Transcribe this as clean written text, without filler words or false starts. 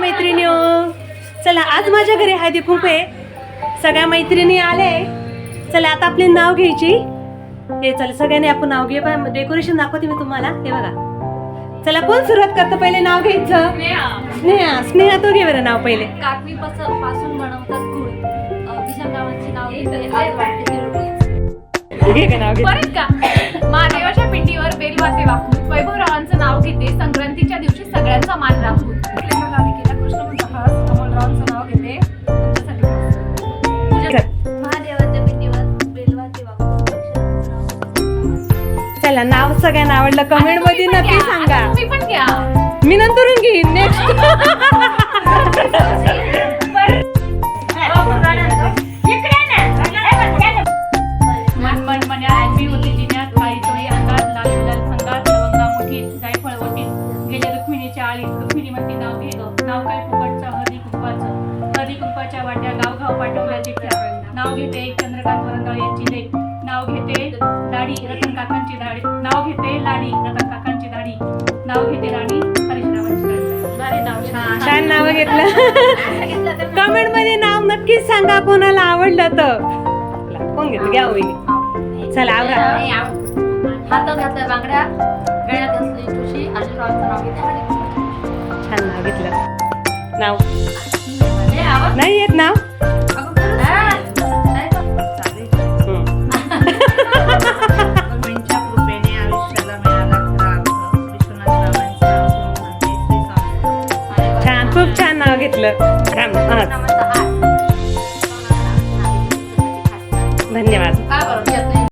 मैत्रिणी, चला आज माझ्या घरी हळदी कुंकू आहे. सगळ्या मैत्रिणी आले. चला आता आपले नाव घ्यायची. हे चला सगळ्यांनी आपण नाव घे. डेकोरेशन दाखवते मी तुम्हाला. हे बघा. चला कोण सुरुवात करतं? पहिले नाव घ्यायचं. स्नेहा. स्नेहा तू घे बरं नाव पहिले. काकवी पासून बनवतात गुळ. विशाखावांचे नाव घेते. आज वाटते घे का नाव घे. परत का? महादेवाच्या पिंडीवर बेलवाते वाकून वैभवरावांचं नाव घेते. संक्रांतीच्या दिवशी सगळ्यांचा मान राखून. कृष्णमंत हास अमोलरावांचं नाव घेते. महादेवाच्या पिंडीवर बेलवाते वाकून. चला नाव सगळ्यांना आवडलं कमेंट मध्ये नक्की सांगा. तुम्ही पण घ्या. मी नंतरून घेईन. नेक्स्ट वाट्या गाव पाठवल्या चिठ्ठ्या. नाव घेते चंद्रकांत वरंगाळ यांची लेख. नाव घेते दाढी रतन काकांची दाढी. नाव घेते लाडी रतन काकांची दाढी. नाव घेते राणी हरीशरावांची दाढी. छान नाव घेतलं. कमेंट मध्ये नाव नक्कीच सांगा कोणाला आवडलं तर. कोण घेतलं? घ्या वहिनी. चला आवरा. हातात घातल्या बांगड्या, गळ्यात असली ठुशी. आशीर्वादचं नाव घेते. छान नाव घेतलं. नाव नाही येत नाव. छान खूप छान नाव घेतलं.